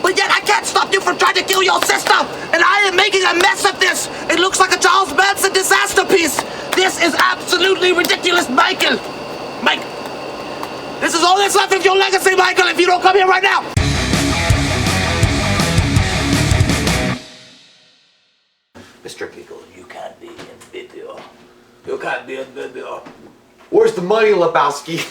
But yet I can't stop you from trying to kill your sister, and I am making a mess of this. It looks like a Charles Manson disaster piece. This is absolutely ridiculous, Michael. Mike, this is all that's left of your legacy, Michael, if you don't come here right now. Mr. Pickle, you can't be in video. You can't be in video. Where's the money, Lebowski?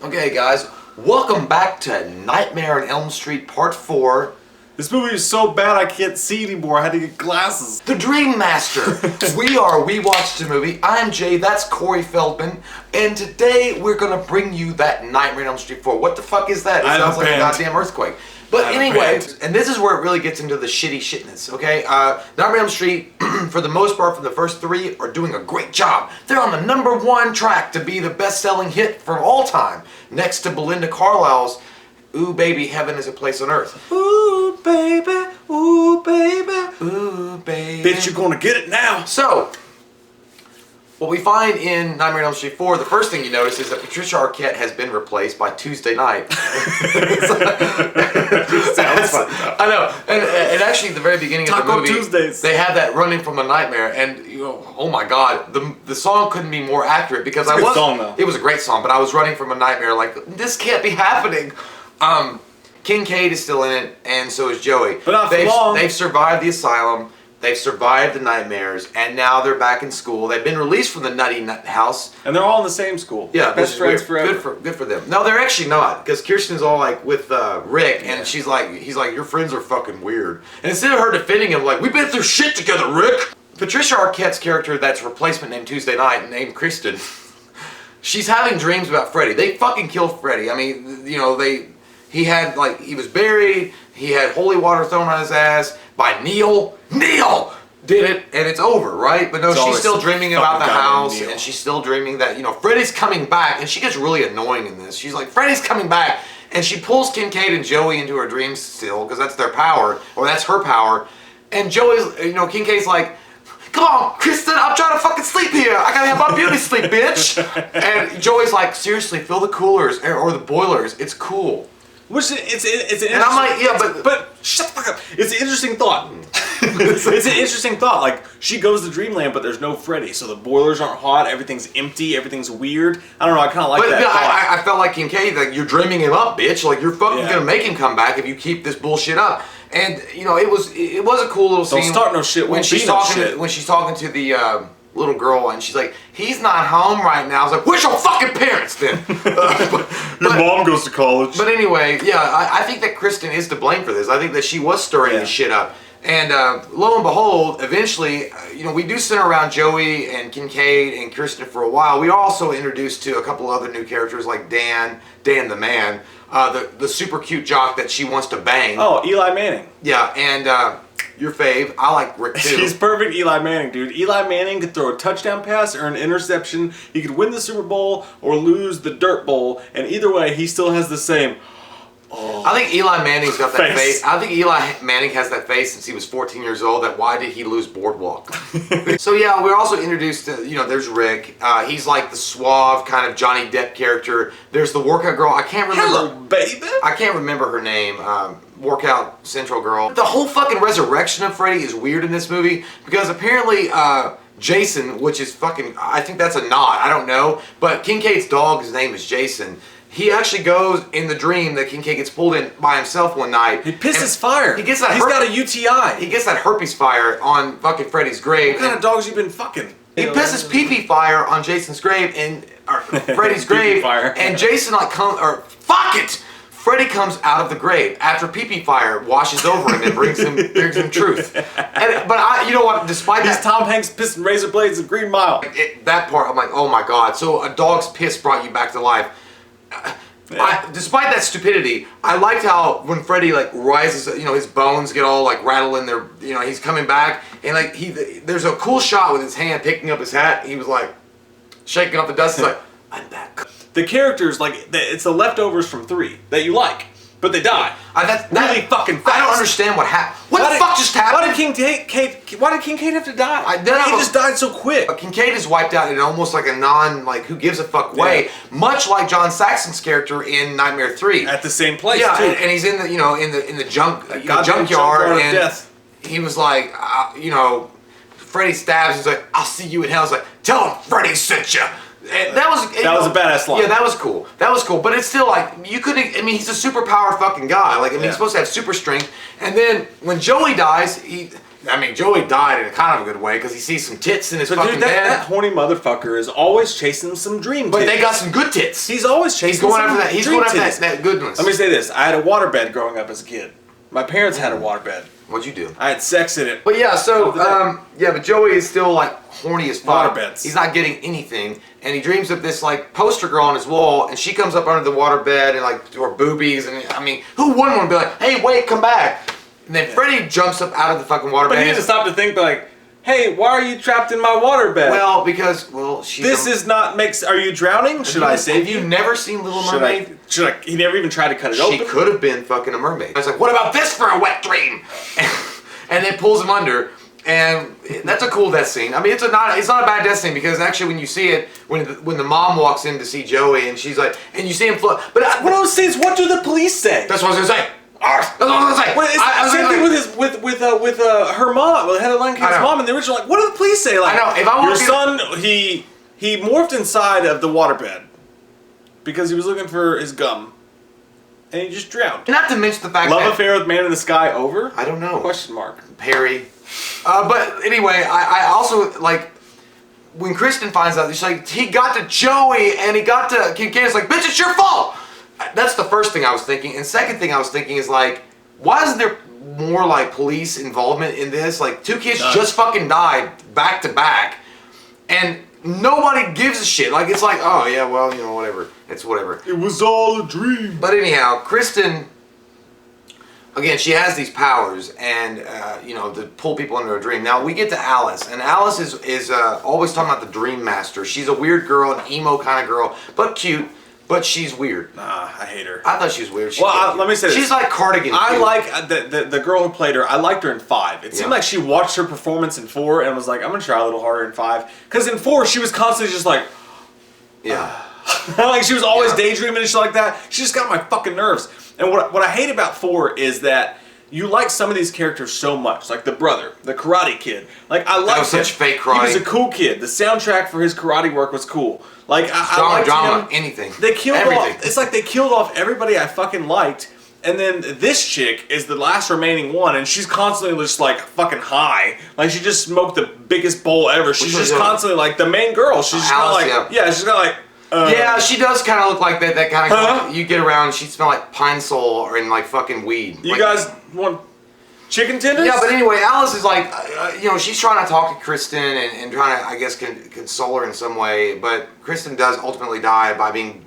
Okay, guys. Welcome back to Nightmare on Elm Street Part 4. This movie is so bad I can't see anymore. I had to get glasses. The Dream Master. We watched the movie. I'm Jay, that's Corey Feldman. And today we're gonna bring you that Nightmare on Elm Street 4. What the fuck is that? It sounds like a goddamn earthquake. But anyway, and this is where it really gets into the shitness, okay? Nightmare on Elm Street, for the most part, for the first 3, are doing a great job. They're on the #1 track to be the best-selling hit from all time, next to Belinda Carlisle's Ooh Baby, Heaven is a Place on Earth. Ooh baby, ooh baby, ooh baby. Bitch, you're gonna get it now. So, what we find in Nightmare on Elm Street 4, the first thing you notice is that Patricia Arquette has been replaced by Tuesday Night. Sounds fun. I know, and actually, at the very beginning of the Taco movie, Tuesdays. they have that running from a nightmare, and you know, oh my god, the song couldn't be more accurate because It's a good song, though. It was a great song, but I was running from a nightmare. Like, this can't be happening. Kincaid is still in it, and so is Joey. But not for long. They've survived the asylum. They've survived the nightmares, and now they're back in school. They've been released from the nutty nut house. And they're all in the same school. Yeah, best friends forever. Good for them. No, they're actually not, because Kirsten's all like with Rick, and he's like, your friends are fucking weird. And instead of her defending him, like, we've been through shit together, Rick. Patricia Arquette's character, that's replacement named Tuesday Night, named Kristen. She's having dreams about Freddy. They fucking killed Freddy. I mean, you know, he was buried. He had holy water thrown on his ass by Neil. Neil did it, and it's over, right? But no, she's still dreaming about the house, and she's still dreaming that, you know, Freddy's coming back, and she gets really annoying in this. She's like, Freddy's coming back, and she pulls Kincaid and Joey into her dreams still, because that's their power, or that's her power. And Joey's, you know, Kincaid's like, come on, Kristen, I'm trying to fucking sleep here. I gotta have my beauty sleep, bitch. And Joey's like, seriously, fill the coolers or the boilers. It's cool. Which it's an and I'm like, yeah, but shut the fuck up. It's an interesting thought. It's an interesting thought. Like, she goes to Dreamland, but there's no Freddy, so the boilers aren't hot. Everything's empty. Everything's weird. I don't know. I kind of like that. But I felt like Kincaid, like, you're dreaming him up, bitch. Like, you're fucking gonna make him come back if you keep this bullshit up. And you know, it was a cool little scene. Don't start no shit. When she's talking to the little girl, and she's like, he's not home right now. I was like, where's your fucking parents then? Your mom goes to college. But anyway, yeah, I think that Kristen is to blame for this. I think that she was stirring this shit up. And lo and behold, eventually, you know, we do center around Joey and Kincaid and Kirsten for a while. We are also introduced to a couple other new characters like Dan the man, the super cute jock that she wants to bang. Oh, Eli Manning. Yeah, and your fave. I like Rick too. He's perfect Eli Manning, dude. Eli Manning could throw a touchdown pass or an interception. He could win the Super Bowl or lose the Dirt Bowl, and either way, he still has the same. Oh, I think Eli Manning's got that face. I think Eli Manning has that face since he was 14 years old. That why did he lose Boardwalk? So yeah, we're also introduced to, you know, there's Rick. He's like the suave kind of Johnny Depp character. There's the workout girl. I can't remember. Hello, baby. I can't remember her name. Workout Central girl. The whole fucking resurrection of Freddy is weird in this movie because apparently Jason, which is fucking, I think that's a nod. I don't know, but Kincaid's dog, his name is Jason. He actually goes in the dream that Kincaid gets pulled in by himself one night. He pisses fire. He gets that. He's got a UTI. He gets that herpes fire on fucking Freddy's grave. What kind of dogs you been fucking? He pisses pee-pee fire on Jason's grave and Freddy's grave, and Jason like fuck it. Freddy comes out of the grave after pee-pee fire washes over him and brings him truth. But you know what? Despite that, Tom Hanks pissing razor blades in Green Mile. That part, I'm like, oh my god. So a dog's piss brought you back to life. Despite that stupidity, I liked how when Freddy like rises, his bones get all like rattled in there. He's coming back, and like there's a cool shot with his hand picking up his hat. He was like shaking off the dust. He's like, I'm back. The characters, like, it's the leftovers from 3 that you like, but they die. Really fucking fast. I don't understand what happened. What the fuck just happened? Why did Kincaid have to die? He just died so quick. Kincaid is wiped out in almost like a who gives a fuck way, much like John Saxon's character in Nightmare 3. At the same place, too. And he's in the junkyard, and death. He was like, Freddy stabs. He's like, I'll see you in hell. He's like, tell him Freddy sent you. And that was a badass line. Yeah, that was cool. But it's still like you couldn't. I mean, he's a superpower fucking guy. Like, he's supposed to have super strength. And then when Joey dies, Joey died in a kind of a good way because he sees some tits in his fucking bed. That horny motherfucker is always chasing some dream tits. But they got some good tits. He's always chasing. He's going after that. He's going after that goodness. Let me say this: I had a waterbed growing up as a kid. My parents had a waterbed. What'd you do? I had sex in it. But yeah, so but Joey is still like horny as fuck. Waterbeds. He's not getting anything, and he dreams of this like poster girl on his wall, and she comes up under the waterbed and like to her boobies, and who wouldn't want to be like, hey, wait, come back? And then Freddy jumps up out of the fucking waterbed. But he didn't stop to think like, hey, why are you trapped in my waterbed? Well, because Are you drowning? Should I save you? Have you never seen Little Mermaid? He never even tried to cut it open. She could have been fucking a mermaid. I was like, what about this for a wet dream? And then pulls him under, and that's a cool death scene. I mean, it's not a bad death scene because actually when you see it, when the mom walks in to see Joey and she's like, and you see him float. But what I was saying is, what do the police say? That's what I was gonna say. That's what I was gonna say. Well, same thing with her mom, with Heather Langenkamp's mom in the original. Like, what do the police say? Like, I know. If I your son, he morphed inside of the waterbed because he was looking for his gum, and he just drowned. Not to mention the fact Love affair with Man in the Sky over? I don't know. Question mark. Perry. But anyway, I also like when Kristen finds out. She's like, he got to Joey and he got to Kincaid. It's like, bitch, it's your fault. That's the first thing I was thinking. And second thing I was thinking is like, why isn't there more like police involvement in this? Like 2 kids just fucking died back to back, and nobody gives a shit. Like it's like, oh yeah, well whatever. It's whatever. It was all a dream. But anyhow, Kristen, again, she has these powers, and to pull people into a dream. Now we get to Alice, and Alice is always talking about the Dream Master. She's a weird girl, an emo kind of girl, but cute. But she's weird. Nah, I hate her. I thought she was weird. Let me say this. She's like Cardigan. I like the girl who played her. I liked her in 5. It seemed like she watched her performance in 4 and was like, I'm gonna try a little harder in 5. Because in 4 she was constantly just like, like she was always daydreaming and shit like that. She just got my fucking nerves. And what I hate about 4 is that you like some of these characters so much, like the brother, the Karate Kid. Like I like such fake karate. He was a cool kid. The soundtrack for his karate work was cool. Like I liked him. Anything. They killed off. It's like they killed off everybody I fucking liked. And then this chick is the last remaining one, and she's constantly just like fucking high. Like she just smoked the biggest bowl ever. She's just constantly like the main girl. She's just kind of like she's kind of like. Yeah, she does kind of look like that kind of you get around, she smell like Pine Sol or in like fucking weed. You guys want chicken tenders? Yeah, but anyway, Alice is like, she's trying to talk to Kristen and trying to, I guess, console her in some way. But Kristen does ultimately die by being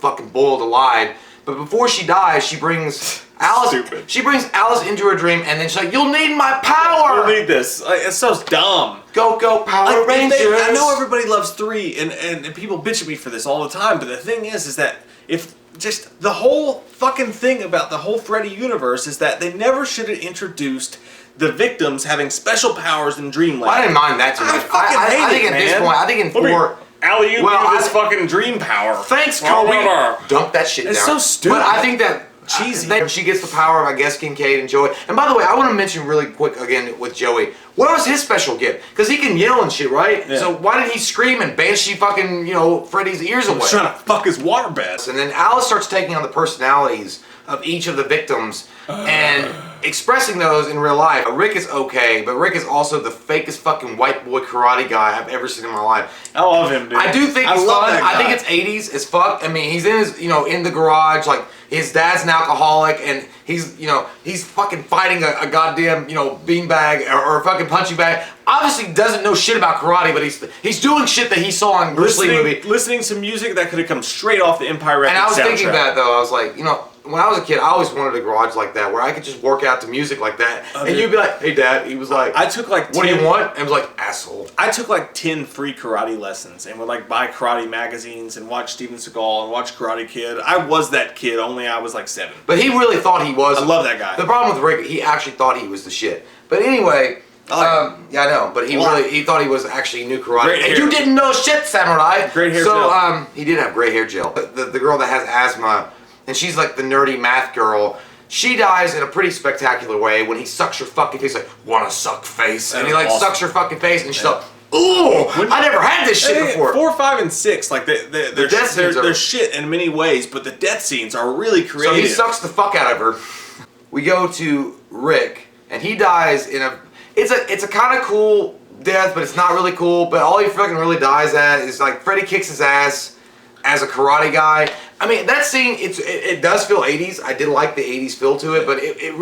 fucking boiled alive. But before she dies, she brings Alice. Stupid. She brings Alice into her dream, and then she's like, "You'll need my power. You'll need this." It's so dumb. Go Power Rangers! I know everybody loves 3, and people bitch at me for this all the time. But the thing is that if just the whole fucking thing about the whole Freddy universe is that they never should have introduced the victims having special powers in Dreamland. Well, I didn't mind that too much. I think at this point, I think in 4. Alley, you this fucking dream power. Thanks, Kobe. Dump that shit down. It's so stupid. But I think that cheesy. She gets the power of, I guess, Kincaid and Joey. And by the way, I want to mention really quick again with Joey. What was his special gift? Because he can yell and shit, right? Yeah. So why did he scream and banshee fucking, Freddy's ears away? He's trying to fuck his waterbed. And then Alice starts taking on the personalities of each of the victims, and expressing those in real life, Rick is okay, but Rick is also the fakest fucking white boy karate guy I've ever seen in my life. I love him, dude. I do think he's fun. I think it's 80s as fuck. I mean, he's in his, in the garage, like, his dad's an alcoholic, and he's, he's fucking fighting a goddamn, beanbag or a fucking punching bag. Obviously doesn't know shit about karate, but he's doing shit that he saw in Bruce Lee movie. Listening to music that could have come straight off the Empire Records soundtrack. And I was thinking that, though. I was like, when I was a kid, I always wanted a garage like that, where I could just work out to music like that. And you'd be like, hey, Dad. He was like, I took like 10, what do you want? And I was like, asshole. I took like 10 free karate lessons and would like buy karate magazines and watch Steven Seagal and watch Karate Kid. I was that kid, only I was like 7. But he really thought he was. I love that guy. The problem with Rick, he actually thought he was the shit. But anyway, yeah, I know. But he thought he was actually new karate. Great hair. And you didn't know shit, samurai. Great hair gel. So he did have gray hair gel. The girl that has asthma, and she's like the nerdy math girl. She dies in a pretty spectacular way when he sucks her fucking face, like, wanna suck face? And he like sucks her fucking face, and she's like, ooh, I never had this shit before. 4, 5, and 6, like they're shit in many ways, but the death scenes are really creative. So he sucks the fuck out of her. We go to Rick, and he dies in a. It's a kind of cool death, but it's not really cool. But all he fucking really dies at is like Freddy kicks his ass as a karate guy. I mean, that scene, it does feel 80s. I did like the 80s feel to it, but it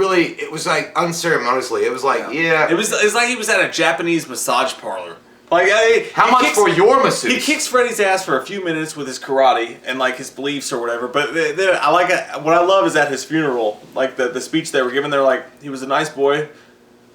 was like unceremoniously. It was like, yeah. It's like he was at a Japanese massage parlor. Like, how much for your masseuse? He kicks Freddy's ass for a few minutes with his karate and like his beliefs or whatever. But I like it. What I love is at his funeral, like the speech they were giving. They're like, he was a nice boy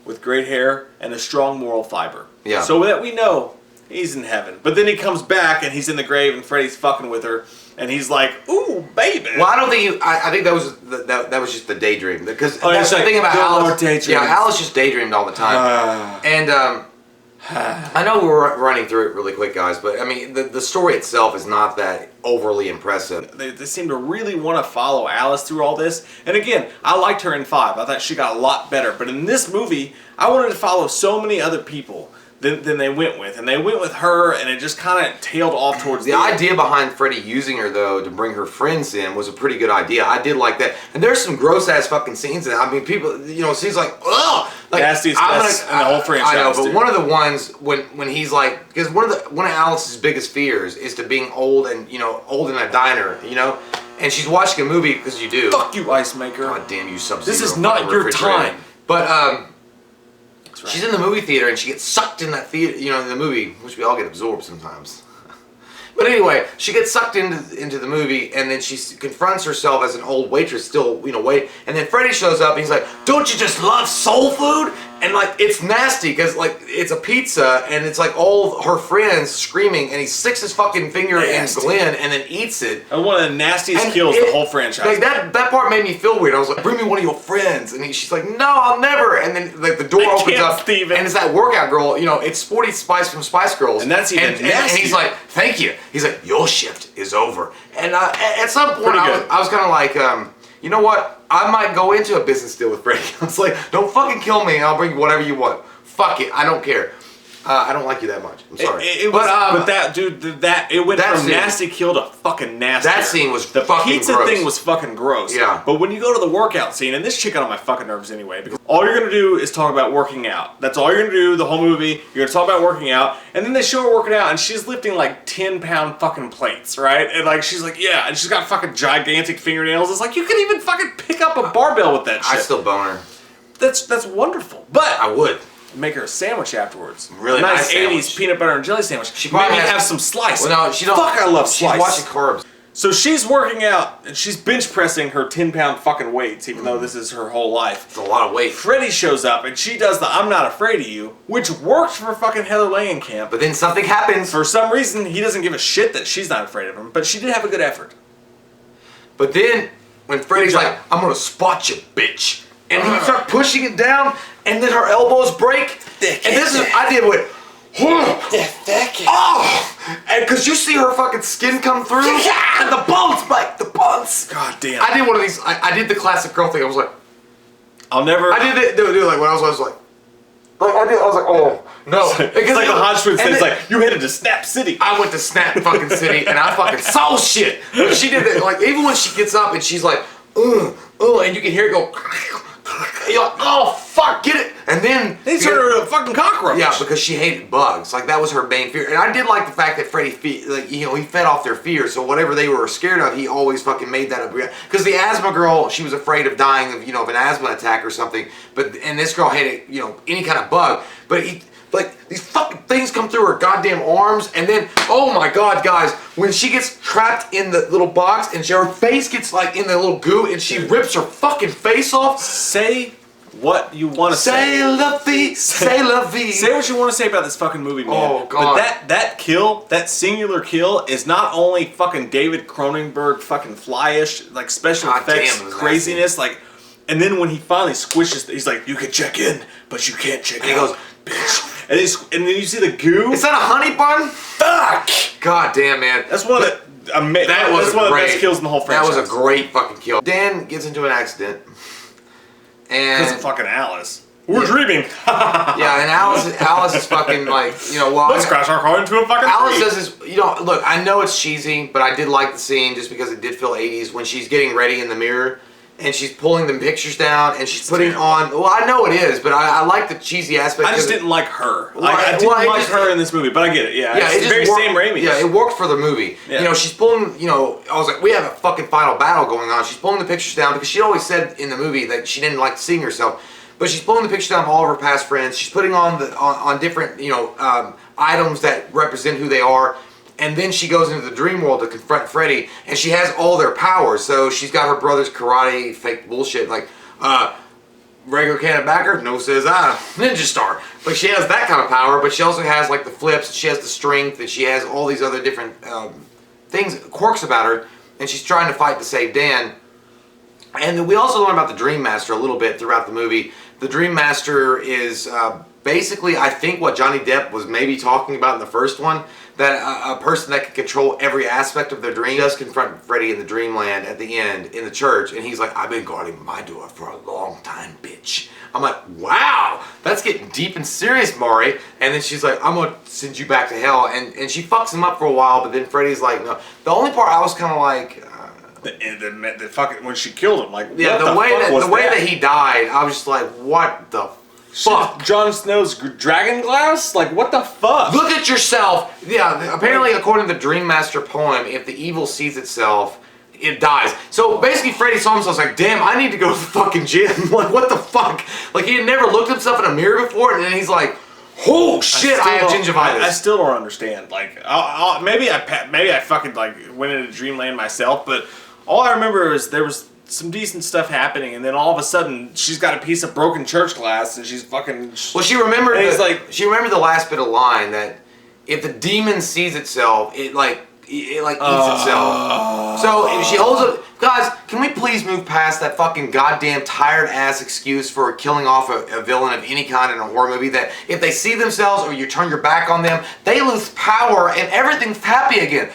with great hair and a strong moral fiber. Yeah. So that we know he's in heaven. But then he comes back and he's in the grave and Freddy's fucking with her. And he's like, "Ooh, baby." Well, I don't think I think that was just the daydream, because that's the thing about Alice. Yeah, Alice just daydreamed all the time. And I know we're running through it really quick, guys, but I mean the story itself is not that overly impressive. They seem to really want to follow Alice through all this. And again, I liked her in 5. I thought she got a lot better. But in this movie, I wanted to follow so many other people than they went with. And they went with her, and it just kind of tailed off towards the idea behind Freddy using her, though, to bring her friends in was a pretty good idea. I did like that. And there's some gross-ass fucking scenes in it. I mean, people, scenes like, ugh! Like, nastiest best in the whole franchise. I know, but one of the ones when he's like, because one of Alice's biggest fears is to being old and, old in a diner, And she's watching a movie, because you do. Fuck you, Ice Maker. God damn you, Sub-Zero. This is not your time. But, she's in the movie theater and she gets sucked in that theater, in the movie, which we all get absorbed sometimes. But anyway, she gets sucked into the movie, and then she confronts herself as an old waitress, still, wait. And then Freddy shows up, and he's like, "Don't you just love soul food?" And like, it's nasty because like it's a pizza, and it's like all her friends screaming, and he sticks his fucking finger in Glenn, and then eats it. And one of the nastiest kills in the whole franchise. Like that part made me feel weird. I was like, "Bring me one of your friends," and she's like, "No, I'll never." And then like the door opens up, Steven. and it's that workout girl. It's Sporty Spice from Spice Girls, and that's even nasty. And he's like, "Thank you." He's like, "Your shift is over." And at some point, I was kind of like, you know what? I might go into a business deal with Freddy. I was like, "Don't fucking kill me, and I'll bring you whatever you want. Fuck it, I don't care. I don't like you that much. I'm sorry." But that dude, it went from nasty kill to fucking nasty. That scene was the fucking pizza gross. thing was fucking gross. Yeah. But when you go to the workout scene, and this shit got on my fucking nerves anyway, because all you're gonna do is talk about working out. That's all you're gonna do the whole movie. You're gonna talk about working out, and then they show her working out, and she's lifting like 10-pound fucking plates, right? And like she's like, yeah, and she's got fucking gigantic fingernails. It's like you can even fucking pick up a barbell with that shit. I still bone her. That's wonderful. But I would. Make her a sandwich afterwards. Really nice 80s sandwich. peanut butter and jelly sandwich. She probably have some slice. Well, no, she don't. Fuck, I love slice. She's watching carbs. So she's working out and she's bench pressing her 10-pound fucking weights, even though this is her whole life. It's a lot of weight. Freddy shows up and she does the "I'm not afraid of you," which worked for fucking Heather Langenkamp. But then something happens. For some reason, he doesn't give a shit that she's not afraid of him. But she did have a good effort. But then when Freddy's like, "I'm gonna spot you, bitch," and he starts pushing it down, and then her elbows break. And this is, I did what? Oh! And because you see her fucking skin come through, and the bones, like the bones. God damn. I did one of these. I did the classic girl thing. I was like, I'll never. I did it. Dude, like when I was like, I was like, oh no. It's like the Hodgman said. It's like you headed to Snap City. I went to Snap fucking City, and I fucking saw shit. But she did it. Like even when she gets up and she's like, and you can hear it go. you're like, oh fuck, get it. And then They turned her into a fucking cockroach. Yeah, because she hated bugs. Like that was her main fear. And I did like the fact that Freddy, he fed off their fear. So whatever they were scared of, he always fucking made that up. Because the asthma girl, she was afraid of dying of of an asthma attack or something. And this girl hated any kind of bug. But these fucking things come through her goddamn arms, and then, oh my god, guys, when she gets trapped in the little box and her face gets like in the little goo and she rips her fucking face off. Say what you want to say. Say la vie, say la vie. Say what you want to say about this fucking movie, man. Oh god. But that singular kill is not only fucking David Cronenberg fucking flyish, like special effects craziness, like, and then when he finally squishes, he's like, you can check in, but you can't check out. He goes, bitch. And then you see the goo. Is that a honey bun? Fuck! God damn, man. That's one of the one of the best kills in the whole franchise. That was a great fucking kill. Dan gets into an accident. And because of fucking Alice. We're dreaming. Yeah, and Alice is fucking like, well, let's crash our car into a fucking Alice tree. does this, look, I know it's cheesy, but I did like the scene just because it did feel 80s when she's getting ready in the mirror. And she's pulling the pictures down, and she's putting on. Well, I know it is, but I like the cheesy aspect. I just didn't like her. I didn't like her in this movie, but I get it. Yeah, it's very Sam Raimi. Yeah, it worked for the movie. Yeah. She's pulling. I was like, we have a fucking final battle going on. She's pulling the pictures down because she always said in the movie that she didn't like seeing herself, but she's pulling the pictures down of all of her past friends. She's putting on different items that represent who they are. And then she goes into the dream world to confront Freddy, and she has all their powers. So she's got her brother's karate, fake bullshit, like, regular can of backer, no says I, ninja star. Like, she has that kind of power, but she also has, like, the flips, she has the strength, and she has all these other different quirks about her, and she's trying to fight to save Dan. And we also learn about the Dream Master a little bit throughout the movie. The Dream Master is basically, I think, what Johnny Depp was maybe talking about in the first one. That a person that can control every aspect of their dream does confront Freddy in the dreamland at the end in the church, and he's like, I've been guarding my door for a long time, bitch. I'm like, wow, that's getting deep and serious, Maury. And then she's like, I'm gonna send you back to hell, and she fucks him up for a while, but then Freddy's like, no. The only part I was kind of like, the fucking when she killed him, like, yeah, the way that he died, I was just like, what the fuck? Jon Snow's dragon glass? Like, what the fuck? Look at yourself! Yeah, apparently according to the Dream Master poem, if the evil sees itself, it dies. So basically Freddy saw himself like, damn, I need to go to the fucking gym. Like, what the fuck? Like, he had never looked himself in a mirror before, and then he's like, oh shit, I have gingivitis. I still don't understand. Like, maybe I fucking like went into dreamland myself, but all I remember is there was some decent stuff happening, and then all of a sudden she's got a piece of broken church glass, and she's fucking. Well, she remembered the last bit of line that if the demon sees itself, it eats itself. So if she holds up, guys, can we please move past that fucking goddamn tired ass excuse for killing off a villain of any kind in a horror movie? That if they see themselves or you turn your back on them, they lose power and everything's happy again.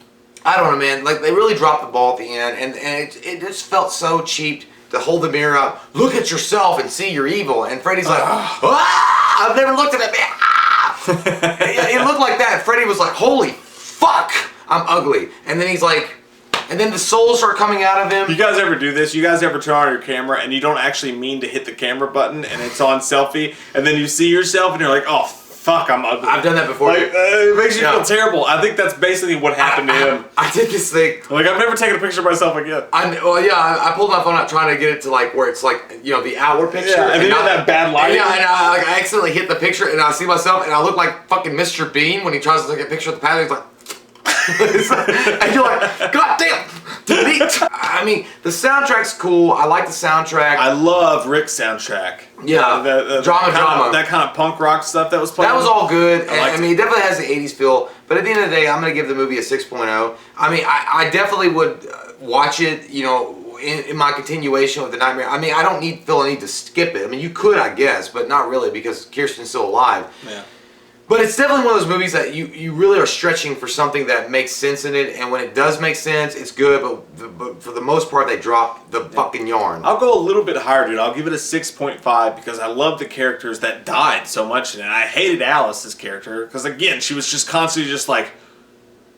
I don't know, man. Like, they really dropped the ball at the end, and it just felt so cheap to hold the mirror up, look at yourself and see you're evil. And Freddy's like, ah, I've never looked at it. Ah. It looked like that. Freddy was like, holy fuck, I'm ugly. And then he's like, and then the souls start coming out of him. You guys ever do this? You guys ever turn on your camera and you don't actually mean to hit the camera button and it's on selfie, and then you see yourself and you're like, oh, fuck, I'm ugly. I've done that before. Like, it makes you feel terrible. I think that's basically what happened to him. I did this thing. Like, I've never taken a picture of myself again. I pulled my phone out trying to get it to like where it's like, the outward picture. Yeah, and then you have that bad lighting. Yeah, and I accidentally hit the picture and I see myself and I look like fucking Mr. Bean when he tries to take a picture of the pattern. He's like, and you're like, God damn, delete. I mean, the soundtrack's cool. I like the soundtrack. I love Rick's soundtrack. Yeah, the drama. That kind of punk rock stuff that was playing. That was all good. I mean, it definitely has the 80s feel. But at the end of the day, I'm going to give the movie a 6.0. I mean, I definitely would watch it, in my continuation with The Nightmare. I mean, I don't feel a need to skip it. I mean, you could, I guess, but not really because Kirsten's still alive. Yeah. But it's definitely one of those movies that you really are stretching for something that makes sense in it, and when it does make sense, it's good, but for the most part, they drop the fucking yarn. I'll go a little bit higher, dude. I'll give it a 6.5 because I love the characters that died so much in it. I hated Alice's character because, again, she was just constantly just like,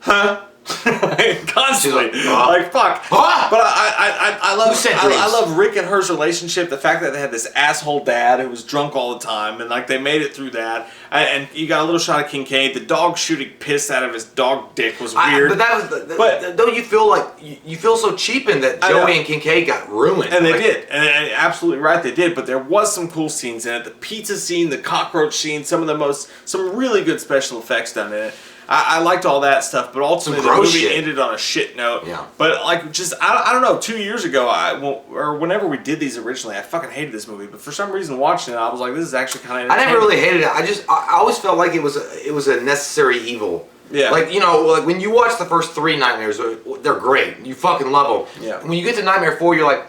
huh? Constantly, She's like fuck. Ah! But I love Rick and her's relationship. The fact that they had this asshole dad who was drunk all the time, and like they made it through that. And you got a little shot of Kincaid. The dog shooting piss out of his dog dick was weird. But that was. But don't you feel like you feel so cheapened that Joey and Kincaid got ruined? And they did, and absolutely right, they did. But there was some cool scenes in it. The pizza scene, the cockroach scene, some really good special effects done in it. I liked all that stuff, but ultimately the movie ended on a shit note. Yeah. But like, just I don't know. 2 years ago, or whenever we did these originally, I fucking hated this movie. But for some reason, watching it, I was like, this is actually kind of. I never really hated it. I always felt like it was a necessary evil. Yeah. Like, you know, like when you watch the first 3 Nightmares, they're great. You fucking love them. Yeah. When you get to Nightmare 4, you're like,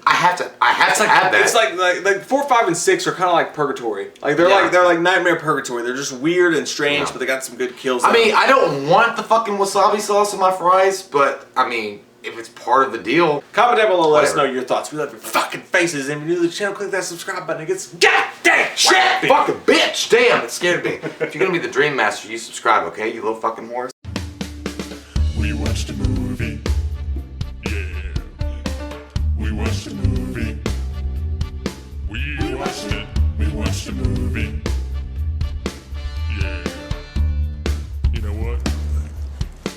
I have to have that. It's like 4, 5, and 6 are kind of like purgatory. Like they're like Nightmare Purgatory. They're just weird and strange, but they got some good kills. I mean, I don't want the fucking wasabi sauce in my fries, but I mean, if it's part of the deal. Comment down below, let us know your thoughts. We love your fucking faces. And if you're new to the channel, click that subscribe button. It gets goddamn shit. Fucking bitch. Damn, it scared me. If you're gonna be the Dream Master, you subscribe, okay? You little fucking whores. We watched a movie. Yeah. We watched a movie. We watched it. We watched a movie. Yeah. You know what?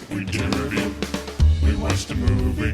We did a review. We watched a movie.